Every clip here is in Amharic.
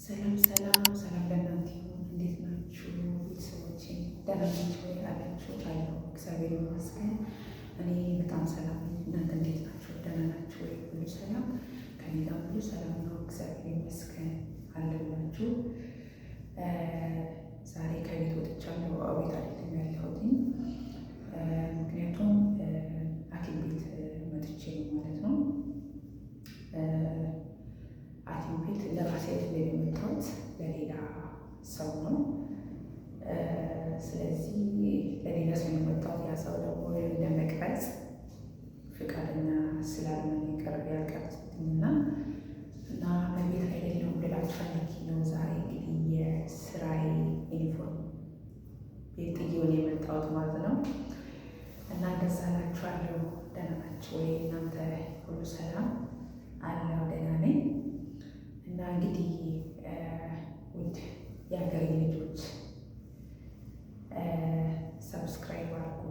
ሰላም ሰላም ለእናንተ ይሁን። እንዴት ናችሁ ቤተሰቦቼ? ደህና ናችሁ ወይ? አላችሁ አለሁ። እግዚአብሔር ይመስገን እኔ በጣም ሰላም ነኝ። እናንተ እንዴት ናችሁ? ደህና ናችሁ ወይ? ሁሉ ሰላም ከኔ ጋር ሁሉ ሰላም ነው። እግዚአብሔር ይመስገን አለላችሁ። ዛሬ ከቤት ወጥቻለሁ። ቤት አይደለም ያለሁት፣ ምክንያቱም ሐኪም ቤት መጥቼ ማለት ነው። ሐኪም ቤት ለራሴ አይደለም የመጣሁት ለሌላ ሰው ነው። ስለዚህ ለሌላ ሰው የመጣሁት ያ ሰው ደግሞ ለመቅረጽ ፍቃደኛ ስላልሆነ ይቀርብ ያልቀረጽኩትና እና ቤት አይደለሁም ልላችሁ ፈልጌ ነው። ዛሬ እንግዲህ የስራዬ ዩኒፎርም ቤት ጥዬውን የመጣሁት ማለት ነው። እና እንደዛ እላችኋለሁ። ደህና ናችሁ ወይ? እናንተ ሁሉ ሰላም አለው? ደህና ነኝ። እና እንግዲህ ውድ የሀገሬ ልጆች ሰብስክራይብ አድርጉ፣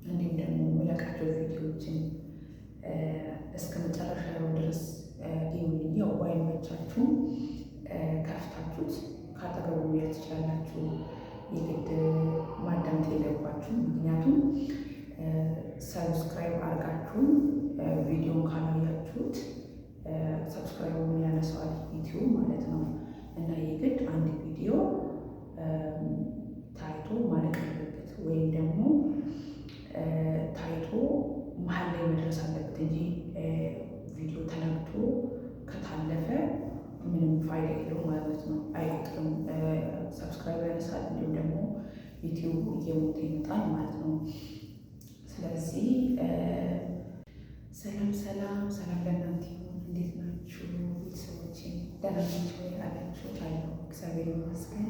እንዲሁም ደግሞ የምለቃቸው ቪዲዮዎችን እስከ መጨረሻው ድረስ ይሁን። ያው ባይመቻችሁ ከፍታችሁት ካጠገቡ መሄድ ትችላላችሁ። የግድ ማዳመጥ የለባችሁ። ምክንያቱም ሰብስክራይብ አድርጋችሁ ቪዲዮን ካላያችሁት ሰብስክራይቡን ያነሳዋል ዩቲዩብ ማለት ነው። እና የግድ አንድ ቪዲዮ ታይቶ ማለቅ አለበት፣ ወይም ደግሞ ታይቶ መሀል ላይ መድረስ አለበት እንጂ ቪዲዮ ተነግቶ ከታለፈ ምንም ፋይዳ የለውም ማለት ነው። አይቆጥርም። ሰብስክራይብ ያነሳል፣ እንዲሁም ደግሞ ዩቲዩብ እየሞተ ይመጣል ማለት ነው። ስለዚህ ሰላም ለእናንተ ይሁን። እንዴት ናችሁ ቤተሰቦቼ? ደህና ናችሁ ወይ? አላችሁ አለሁ። እግዚአብሔር ይመስገን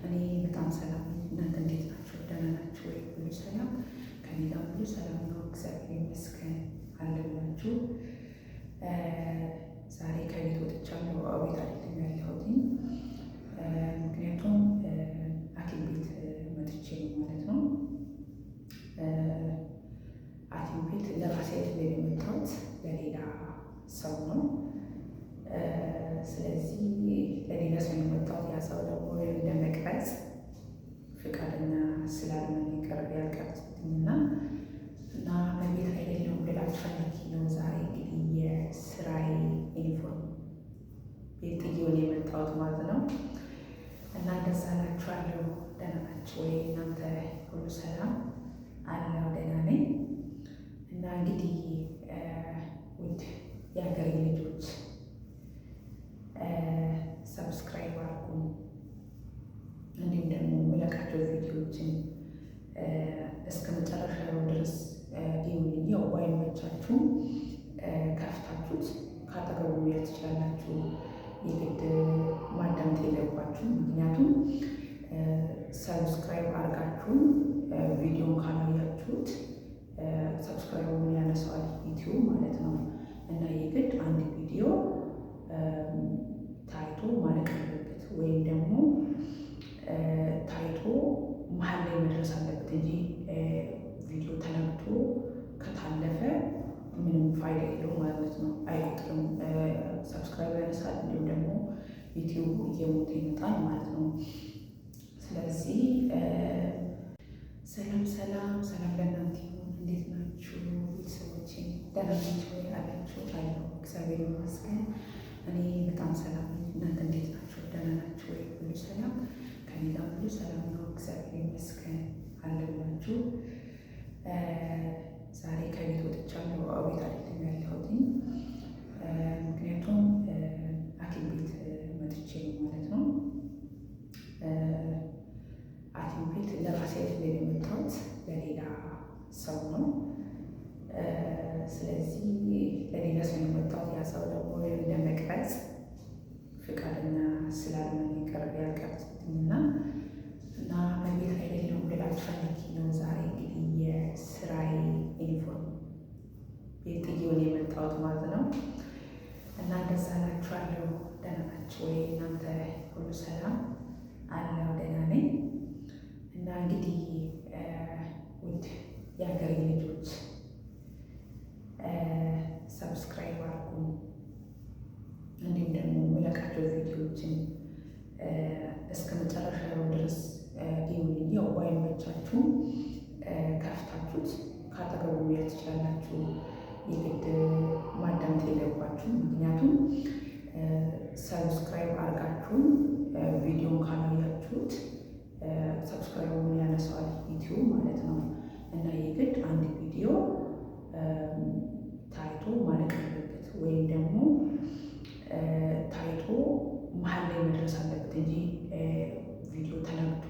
እኔ በጣም ሰላም ነኝ። እናንተ እንዴት ናችሁ? ደህና ናችሁ ወይ? ሁሉ ሰላም ከኔ ጋር ሁሉ ሰላም ነው። እግዚአብሔር ይመስገን አለላችሁ። ዛሬ ከቤት ወጥቻለሁ። ቤት አይደለም ያለሁት፣ ምክንያቱም ሐኪም ቤት መጥቼ ማለት ነው። ሐኪም ቤት ለራሴ አይደለም የመጣሁት ለሌላ ሰው ነው። ስለዚህ ለሌላ ሰው የመጣሁት ያ ሰው ደግሞ ለመቅረጽ ፍቃደኛ ስላልሆነ ይቀርብ ያልቀረጽኩትና እና ቤት አይደለሁም ልላችሁ ፈልጌ ነው። ዛሬ እንግዲህ የስራዬ ዩኒፎርም ቤት ጥዬውን የመጣሁት ማለት ነው። እና እንደዛ እላችኋለሁ። ደህና ናችሁ ወይ? እናንተ ሁሉ ሰላም አለው? ደህና ነኝ። እና እንግዲህ ውድ የሀገሬ ልጆች ሰብስክራይብ አድርጉ፣ እንዲሁም ደግሞ የምለቃቸው ቪዲዮዎችን እስከ መጨረሻው ድረስ ይሁን። ያው ባይመቻችሁ ከፍታችሁት ካጠገቡ መሄድ ትችላላችሁ። የግድ ማዳመጥ የለባችሁ። ምክንያቱም ሰብስክራይብ አድርጋችሁ ቪዲዮን ካላያችሁት ሰብስክራይቡን ያነሳዋል ዩቲዩብ ማለት ነው። እና የግድ አንድ ቪዲዮ ታይቶ ማለቅ አለበት፣ ወይም ደግሞ ታይቶ መሀል ላይ መድረስ አለበት እንጂ ቪዲዮ ተነግቶ ከታለፈ ምንም ፋይዳ የለውም ማለት ነው። አይቆጥርም። ሰብስክራይብ ያነሳል፣ እንዲሁም ደግሞ ዩቲዩብ እየሞተ ይመጣል ማለት ነው። ስለዚህ ሰላም ለእናንተ ይሁን። እንዴት ናችሁ ቤተሰቦቼ? ደህና ናችሁ ወይ? አላችሁ አለሁ። እግዚአብሔር ይመስገን እኔ በጣም ሰላም ነኝ። እናንተ እንዴት ናችሁ? ደህና ናችሁ ወይ? ሁሉ ሰላም ከኔ ጋር ሁሉ ሰላም ነው። እግዚአብሔር ይመስገን አለላችሁ። ዛሬ ከቤት ወጥቻለሁ። ቤት አይደለም ያለሁት፣ ምክንያቱም ሐኪም ቤት መጥቼ ማለት ነው። ሐኪም ቤት ለራሴ አይደለም የመጣሁት ለሌላ ሰው ነው። ስለዚህ ለሌላ ሰው የመጣሁት ያ ሰው ደግሞ ለመቅረጽ ፍቃደኛ ስላልሆነ ይቀርብ ያልቀረጽኩትና እና ቤት አይደለሁም ልላችሁ ፈልጌ ነው። ዛሬ እንግዲህ የስራዬ ዩኒፎርም ቤት ጥዬውን የመጣሁት ማለት ነው። እና እንደዛ እላችኋለሁ። ደህና ናችሁ ወይ? እናንተ ሁሉ ሰላም አለው? ደህና ነኝ። እና እንግዲህ ውድ የሀገሬ ልጆች ሰብስክራይብ አድርጉ፣ እንዲሁም ደግሞ የምለቃቸው ቪዲዮ ቪዲዮዎችን እስከ መጨረሻው ድረስ ይሁንልኝ። ያው ባይመቻችሁም ከፍታችሁት ካጠገቡ መሄድ ትችላላችሁ። የግድ ማዳመጥ የለባችሁም። ምክንያቱም ሰብስክራይብ አድርጋችሁን ቪዲዮን ካላያችሁት ሰብስክራይቡን ያነሳዋል ዩቲዩብ ማለት ነው። እና የግድ አንድ ቪዲዮ ታይቶ ማለቅ አለበት ወይም ደግሞ ታይቶ መሀል ላይ መድረስ አለበት እንጂ ቪዲዮ ተነግቶ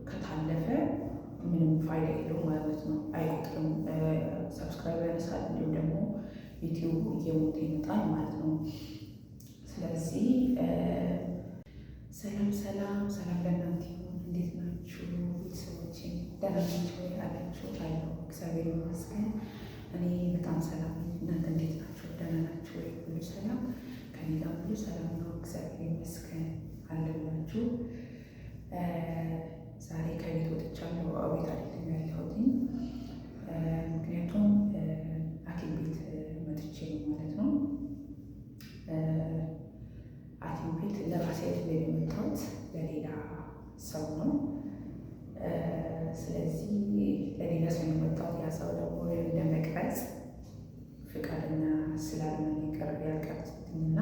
ከታለፈ ምንም ፋይዳ የለው ማለት ነው። አይቆጥርም። ሰብስክራይብ ያነሳል፣ እንዲሁም ደግሞ ዩቲዩብ እየሞተ ይመጣል ማለት ነው። ስለዚህ ሰላም ሰላም ሰላም ለእናንተ ይሁን። እንዴት ናችሁ ቤተሰቦቼ? ደህና ናችሁ ወይ? አላችሁ አለሁ። እግዚአብሔር ይመስገን እኔ በጣም ሰላም ነኝ። እናንተ እንዴት ናችሁ? ደህና ናችሁ ወይ? ሁሉ ሰላም ከኔ ጋር ሁሉ ሰላም ነው። እግዚአብሔር ይመስገን አለላችሁ። ዛሬ ከቤት ወጥቻለሁ። ቤት አይደለም ያለሁት፣ ምክንያቱም ሐኪም ቤት መጥቼ ነው ማለት ነው። ሐኪም ቤት ለራሴ አይደለም የመጣሁት ለሌላ ሰው ነው። ስለዚህ ለሌላ ሰው የመጣሁት ያ ሰው ደግሞ ለመቅረጽ ፈቃደኛ ስላልሆነ ይቀርብ ያልቀረጽኩትና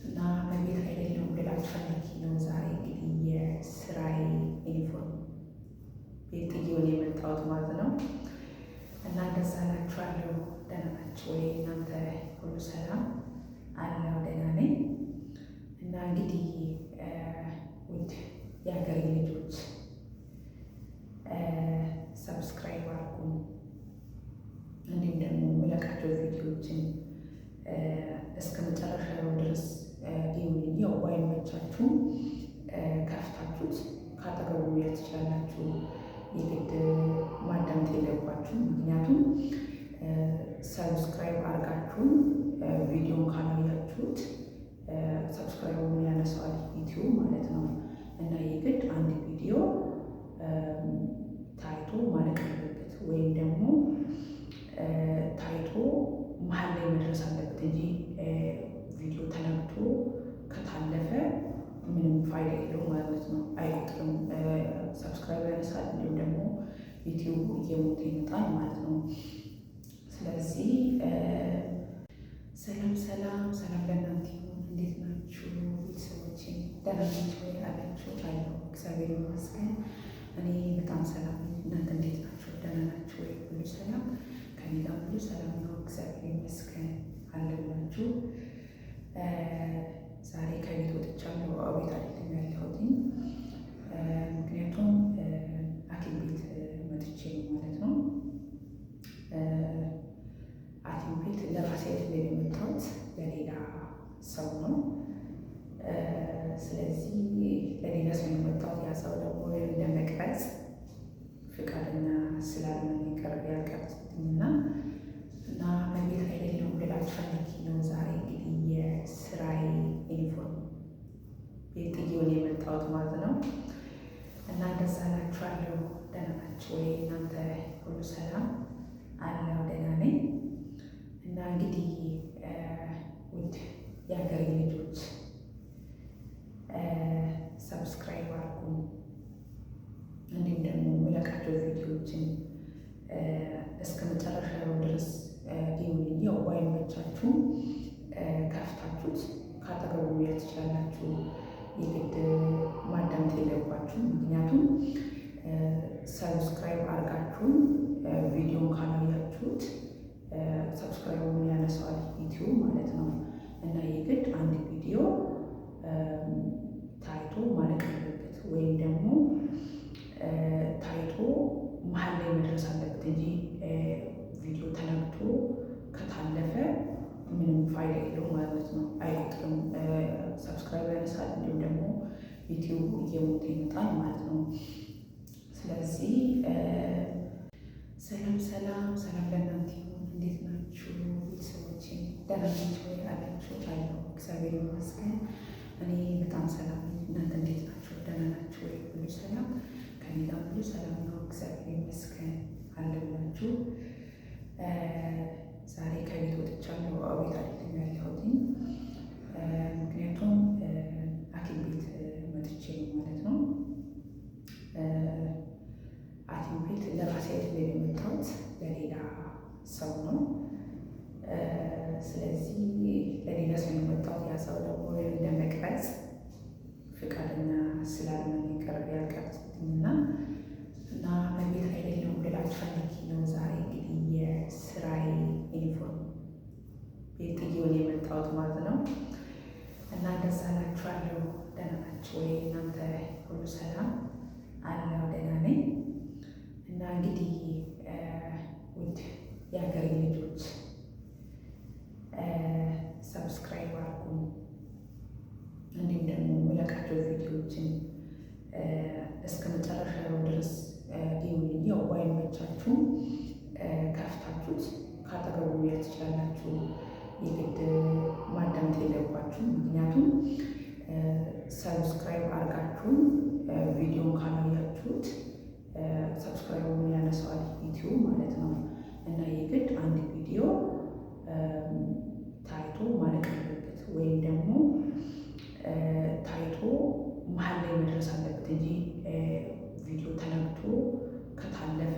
እና ቤት አይደለም ልላችሁ ፈልጌ ነው። ዛሬ እንግዲህ የስራዬ ዩኒፎርም ቤት ጥዬውን የመጣሁት ማለት ነው። እና እንደዛ እላችኋለሁ። ደህና ናችሁ ወይ? እናንተ ሁሉ ሰላም አለው? ደህና ነኝ። እና እንግዲህ ውድ የሀገሬ ልጆች ሰብስክራይብ አድርጉ፣ እንዲሁም ደግሞ የምለቃቸው ቪዲዮዎችን እስከ መጨረሻው ድረስ ይሁንልኝ። ያው ባይመቻችሁም ከፍታችሁት ካጠገቡ መሄድ ትችላላችሁ። የግድ ማዳመጥ የለባችሁም። ምክንያቱም ሰብስክራይብ አድርጋችሁን ቪዲዮን ካላያችሁት ሰብስክራይቡን ያነሳዋል ዩቲዩብ ማለት ነው። እና የግድ አንድ ቪዲዮ ታይቶ ማለቅ አለበት ወይም ደግሞ ታይቶ መሀል ላይ መድረስ አለበት እንጂ ቪዲዮ ተነግቶ ከታለፈ ምንም ፋይዳ የለው ማለት ነው። አይቆጥርም። ሰብስክራይብ ያነሳል፣ እንዲሁም ደግሞ ዩቲዩብ እየሞተ ይመጣል ማለት ነው። ስለዚህ ሰላም ሰላም ሰላም ለእናንተ ይሁን። እንዴት ናችሁ ቤተሰቦቼ? ደህና ናችሁ ወይ? አላችሁ አለሁ። እግዚአብሔር ይመስገን እኔ በጣም ሰላም ነኝ። እናንተ እንዴት ናችሁ? ደህና ናችሁ ወይ? ሁሉ ሰላም ከኔ ጋር ሁሉ ሰላም ነው። እግዚአብሔር ይመስገን አለላችሁ። ዛሬ ከቤት ወጥቻለሁ። ቤት አይደለም ያለሁት፣ ምክንያቱም ሐኪም ቤት መጥቼ ነው ማለት ነው። ሐኪም ቤት ለራሴ አይደለም የመጣሁት ለሌላ ሰው ነው። ስለዚህ ለሌላ ሰው የመጣሁት ያ ሰው ደግሞ ለመቅረጽ ፈቃደኛ ስላልሆነ ይቀርብ ያልቀረጽኩትና እና ቤት አይደለም ልላችሁ ፈልጌ ነው። ዛሬ እንግዲህ የስራዬ ዩኒፎርም ቤት ጥዬውን የመጣሁት ማለት ነው። እና እንደዛ እላችኋለሁ። ደህና ናችሁ ወይ? እናንተ ሁሉ ሰላም አለው? ደህና ነኝ። እና እንግዲህ ውድ የሀገሬ ልጆች ሰብስክራይብ አድርጉ፣ እንዲሁም ደግሞ የምለቃቸው ቪዲዮዎችን እስከ መጨረሻው ድረስ ይሁንልኝ። ያው ባይመቻችሁም ከፍታችሁት ካጠገቡ መሄድ ትችላላችሁ። የግድ ማዳመጥ የለባችሁም። ምክንያቱም ሰብስክራይብ አድርጋችሁን ቪዲዮን ካላያችሁት ሰብስክራይቡን ያነሳዋል ዩቲዩብ ማለት ነው። እና የግድ አንድ ቪዲዮ ታይቶ ማለቅ አለበት ወይም ደግሞ ታይቶ መሀል ላይ መድረስ አለበት እንጂ ቪዲዮ ተነግቶ ከታለፈ ምንም ፋይዳ የለው ማለት ነው። አይቆጥርም። ሰብስክራይብ ያነሳል፣ እንዲሁም ደግሞ ዩቲዩብ እየሞተ ይመጣል ማለት ነው። ስለዚህ ሰላም ሰላም ሰላም ለእናንተ ይሁን። እንዴት ናችሁ ቤተሰቦቼ? ደህና ናችሁ ወይ? አላችሁ አለሁ። እግዚአብሔር ይመስገን እኔ በጣም ሰላም ነኝ። እናንተ እንዴት ናችሁ? ደህና ናችሁ ወይ? ሁሉ ሰላም ከኔ ጋር ሁሉ ሰላም ነው። እግዚአብሔር ይመስገን አለላችሁ። ዛሬ ከቤት ወጥቻለሁ። ቤት አይደለም ያለሁት፣ ምክንያቱም እና እንደዛ እላችኋለሁ። ደህና ናችሁ ወይ? እናንተ ሁሉ ሰላም አለው? ደህና ነኝ። እና እንግዲህ ውድ የሀገሬ ልጆች ሰብስክራይብ አድርጉ፣ እንዲሁም ደግሞ የምለቃቸው ቪዲዮዎችን እስከ መጨረሻው ድረስ ይሁንልኝ። ያው ባይመቻችሁም ከፍታችሁት ካጠገቡ መሄድ ትችላላችሁ። የግድ ማዳመጥ የለባችሁም። ምክንያቱም ሰብስክራይብ አድርጋችሁን ቪዲዮን ካላያችሁት ሰብስክራይቡን ያነሳዋል ዩቲዩብ ማለት ነው። እና የግድ አንድ ቪዲዮ ታይቶ ማለቅ አለበት፣ ወይም ደግሞ ታይቶ መሀል ላይ መድረስ አለበት እንጂ ቪዲዮ ተነግቶ ከታለፈ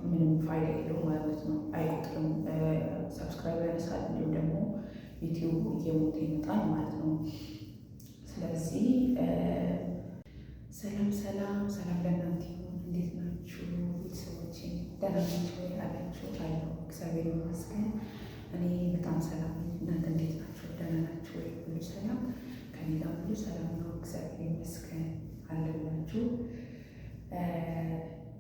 ምንም ፋይዳ የለው ማለት ነው። አይቆጥርም። ሰብስክራይብ ያነሳል፣ እንዲሁም ደግሞ ዩቲዩብ እየሞተ ይመጣል ማለት ነው። ስለዚህ ሰላም ሰላም ሰላም ለእናንተ ይሁን። እንዴት ናችሁ ቤተሰቦቼ? ደህና ናችሁ ወይ? አላችሁ አለሁ። እግዚአብሔር ይመስገን እኔ በጣም ሰላም ነኝ። እናንተ እንዴት ናችሁ? ደህና ናችሁ ወይ? ሁሉ ሰላም ከኔ ጋር ሁሉ ሰላም ነው። እግዚአብሔር ይመስገን አለላችሁ።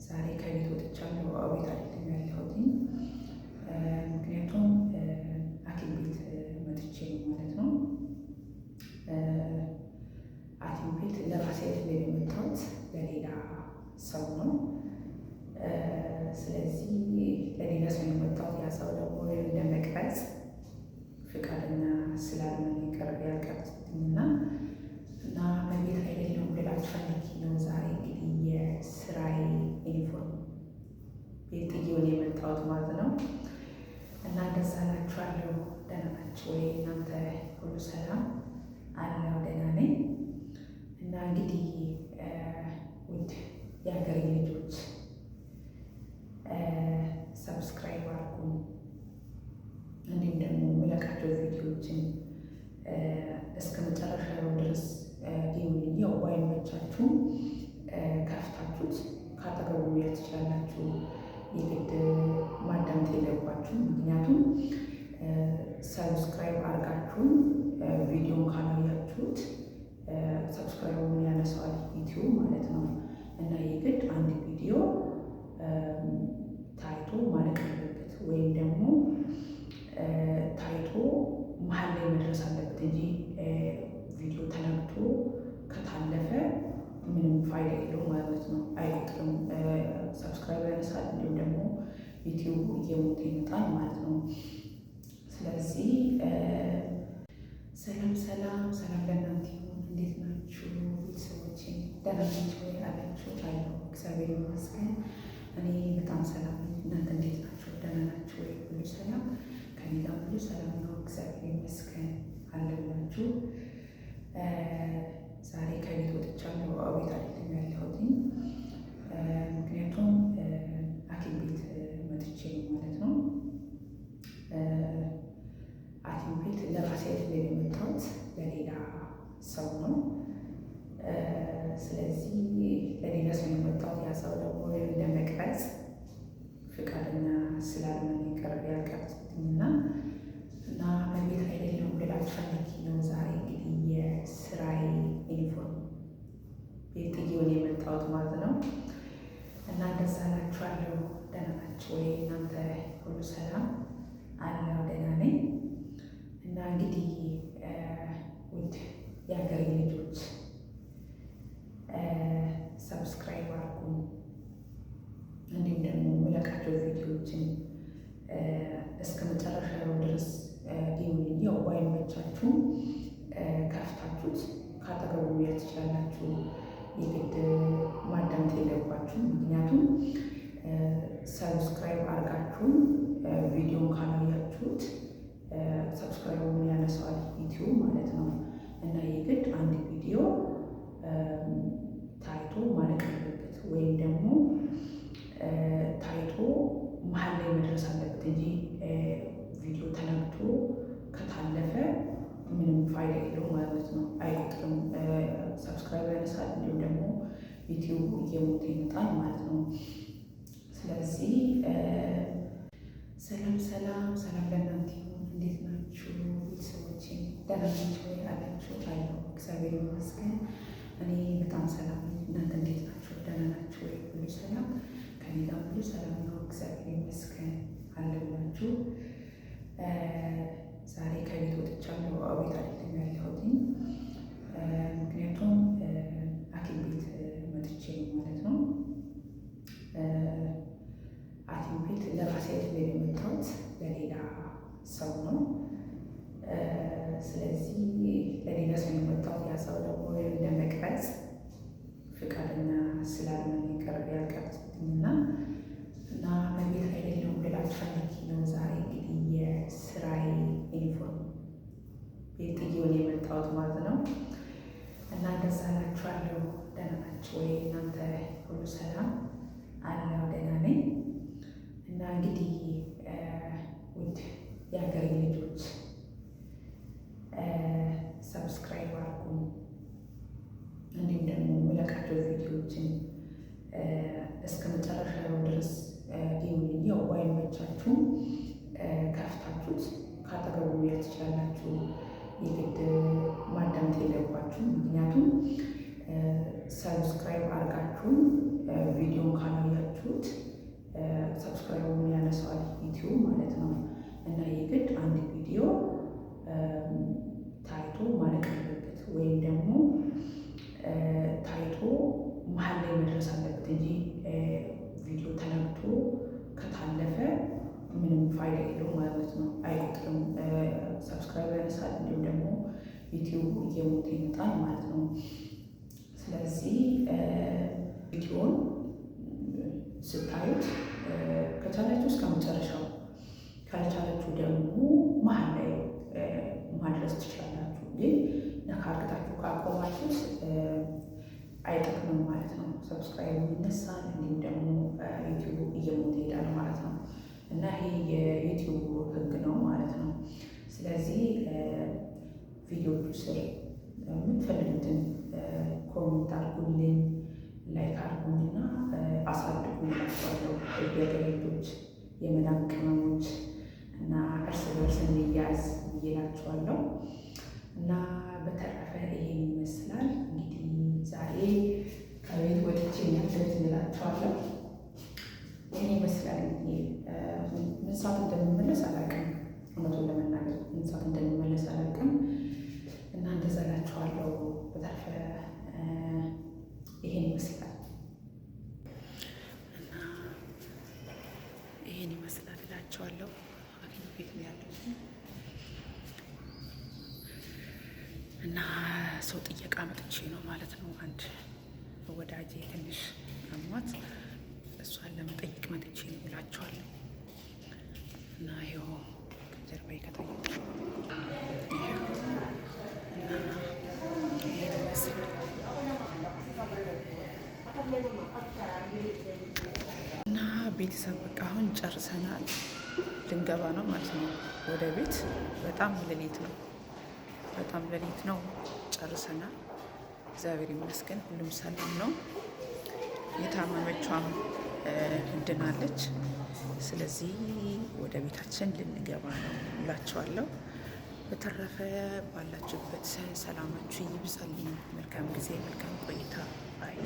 ዛሬ ከቤት ወጥቻለሁ። ቤት አይደለም ያለሁት፣ ምክንያቱም ሐኪም ቤት መጥቼ ነው ማለት ነው። ሐኪም ቤት ለራሴ አይደለም የመጣሁት፣ ለሌላ ሰው ነው። ስለዚህ ለሌላ ሰው የመጣሁት ያ ሰው ደግሞ ለመቅረጽ ፈቃደኛ ስላልሆነ ያልቀረጽኩትና እና ቤት አይደለም ልላችሁ ፈልጌ ነው። ዛሬ እንግዲህ የስራዬ ዩኒፎርም ቤት ጥዬውን የመጣሁት ማለት ነው። እና እንደዛ እላችኋለሁ። ደህና ናችሁ ወይ? እናንተ ሁሉ ሰላም አለው? ደህና ነኝ። እና እንግዲህ ውድ የሀገሬ ልጆች ሰብስክራይብ አድርጉ፣ እንዲሁም ደግሞ የምለቃቸው ቪዲዮዎችን እስከ መጨረሻው ድረስ ይሁንልኝ። ያው ባይመቻችሁም ከፍታችሁት ካጠገቡ መሄድ ትችላላችሁ። የግድ ማዳመጥ የለባችሁም። ምክንያቱም ሰብስክራይብ አድርጋችሁን ቪዲዮን ካላያችሁት ሰብስክራይቡን ያነሳዋል ዩቲዩብ ማለት ነው። እና የግድ አንድ ቪዲዮ ታይቶ ማለቅ አለበት፣ ወይም ደግሞ ታይቶ መሀል ላይ መድረስ አለበት እንጂ ቪዲዮ ተነግቶ ከታለፈ ምንም ፋይዳ የለው ማለት ነው። አይቆጥርም። ሰብስክራይብ ያነሳል፣ እንዲሁም ደግሞ ዩቲዩብ እየሞተ ይመጣል ማለት ነው። ስለዚህ ሰላም ሰላም ሰላም ለእናንተ ይሁን። እንዴት ናችሁ ቤተሰቦቼ? ደህና ናችሁ ወይ? አላችሁ አለሁ። እግዚአብሔር ይመስገን እኔ በጣም ሰላም ነኝ። እናንተ እንዴት ናችሁ? ደህና ናችሁ ወይ? ሁሉ ሰላም ከኔ ጋር ሁሉ ሰላም ነው። እግዚአብሔር ይመስገን አለላችሁ። ዛሬ ከቤት ወጥቻለሁ። ቤት አይደለም ያለሁት፣ ምክንያቱም ሐኪም ቤት መጥቼ ነው ማለት ነው። ሐኪም ቤት ለራሴ አይደለም የመጣሁት፣ ለሌላ ሰው ነው። ስለዚህ ለሌላ ሰው የመጣሁት ያ ሰው ደግሞ ለመቅረጽ ፈቃደኛ ስላልሆነ ያልቀረጽኩትና እና ቤት አይደለም ልላችሁ ፈልጌ ነው። ዛሬ እንግዲህ የስራዬ ዩኒፎርም ቤት ጥዬውን የመጣሁት ማለት ነው። እና እንደዛ እላችኋለሁ። ደህና ናችሁ ወይ? እናንተ ሁሉ ሰላም አለው? ደህና ነኝ። እና እንግዲህ ውድ የሀገሬ ልጆች ሰብስክራይብ አድርጉ፣ እንዲሁም ደግሞ የምለቃቸው ቪዲዮዎችን እስከ መጨረሻው ድረስ ይሁንልኝ። ያው ባይመቻችሁም ከፍታችሁት ካጠገቡ መሄድ ትችላላችሁ። የግድ ማዳመጥ የለባችሁም። ምክንያቱም ሰብስክራይብ አድርጋችሁን ቪዲዮን ካላያችሁት ሰብስክራይቡን ያነሳዋል ዩቲዩብ ማለት ነው። እና የግድ አንድ ቪዲዮ ታይቶ ማለቅ አለበት፣ ወይም ደግሞ ታይቶ መሀል ላይ መድረስ አለበት እንጂ ቪዲዮ ተነግቶ ከታለፈ ምንም ፋይዳ የለው ማለት ነው። አይቆጥርም። ሰብስክራይብ ያነሳል፣ እንዲሁም ደግሞ ዩቲዩብ እየሞተ ይመጣል ማለት ነው። ስለዚህ ሰላም ሰላም ሰላም ለእናንተ ይሁን። እንዴት ናችሁ ቤተሰቦቼ? ደህና ናችሁ ወይ? አላችሁ እግዚአብሔር ይመስገን እኔ በጣም ሰላም ነኝ። እናንተ እንዴት ናችሁ? ደህና ናችሁ ወይ? ሁሉ ሰላም ከኔ ጋር ሁሉ ሰላም ነው፣ እግዚአብሔር ይመስገን አለላችሁ። ዛሬ ከቤት ወጥቻለሁ። ቤት አይደለም ያለሁት፣ ምክንያቱም ሐኪም ቤት መጥቼ ነው ማለት ነው። ሐኪም ቤት ለራሴ አይደለም የመጣሁት ለሌላ ሰው ነው። ስለዚህ ለሌላ ሰው የመጣሁት ያ ሰው ደግሞ ለመቅረጽ ፍቃደኛ ስላልሆነ ያልቀረጽኩትና እና በቤት አይደለሁም ልላችሁ ፈልጌ ነው። ዛሬ እንግዲህ የስራዬ ዩኒፎርም ቤት ጥዬውን የመጣሁት ማለት ነው። እና እንደዛ እላችኋለሁ። ደህና ናችሁ ወይ? እናንተ ሁሉ ሰላም አለው? ደህና ነኝ። እና እንግዲህ ውድ የሀገሬ ልጆች ሰብስክራይብ አድርጉ፣ እንዲሁም ደግሞ የምለቃቸው ቪዲዮዎችን እስከ መጨረሻው ድረስ ይሁንልኝ። ያው ባይመቻችሁም ከፍታችሁት ካጠገቡ መሄድ ትችላላችሁ። የግድ ማዳመጥ የለባችሁም። ምክንያቱም ሰብስክራይብ አድርጋችሁ ቪዲዮን ካላያችሁት ሰብስክራይቡን ያነሳዋል ዩቲዩብ ማለት ነው። እና የግድ አንድ ቪዲዮ ታይቶ ማለቅ አለበት፣ ወይም ደግሞ ታይቶ መሀል ላይ መድረስ አለበት እንጂ ቪዲዮ ተነግቶ ከታለፈ ምንም ፋይዳ የለውም ማለት ነው። አይቆጥርም፣ ሰብስክራይብ ያነሳል፣ እንዲሁም ደግሞ ዩቲዩብ እየሞተ ይመጣል ማለት ነው። ስለዚህ ቪዲዮን ስታዩት ከቻላችሁ እስከ መጨረሻው፣ ካልቻላችሁ ደግሞ መሀል ላይ ማድረስ ትችላላችሁ። ግን ነካርግታችሁ ካቆማችሁት አይጠቅምም ማለት ነው። ሰብስክራይብ ይነሳል፣ እንዲሁም ደግሞ ዩቲዩብ እየሞተ ይሄዳል ማለት ነው። እና ይሄ የዩቲዩብ ሕግ ነው ማለት ነው። ስለዚህ ቪዲዮቹ ስር የምትፈልጉትን ኮሜንት አድርጉልኝ፣ ላይክ አድርጉኝና አሳድጉኝ እላችኋለሁ። የገሬቶች የመዳም ቅመሞች እና እርስ በርስ እንያዝ እላችኋለሁ። እና በተረፈ ይሄን ይመስላል እንግዲህ ዛሬ ከቤት ወጥቼ ያለሁት እላችኋለሁ። ይሄን ይመስላል። ምን ሰዓት እንደምመለስ አላውቅም፣ እውነቱን ለመናገር ምን ሰዓት እንደምመለስ አላውቅም። እና እንደዛ እላችኋለሁ። በተረፈ ይሄን ይመስላል እና ይሄን ይመስላል እላችኋለሁ። ሐኪም ቤት ነው ያለሁት እና ሰው ጥየቃ መጥቼ ነው ማለት ነው። አንድ ወዳጄ ትንሽ አሟት፣ እሷን ለመጠየቅ መጥቼ ነው እላችኋለሁ። እና ይኸው ጀርባዬ ከታያችሁ እና ቤተሰብ በቃ አሁን ጨርሰናል፣ ልንገባ ነው ማለት ነው ወደ ቤት። በጣም ሌሊት ነው፣ ጨርሰናል። እግዚአብሔር ይመስገን ሁሉም ሰላም ነው። የታመመቿም እንድናለች። ስለዚህ ወደ ቤታችን ልንገባ ነው እላችኋለሁ። በተረፈ ባላችሁበት ሰላማችሁ ይብዛልኝ። መልካም ጊዜ፣ መልካም ቆይታ። አይ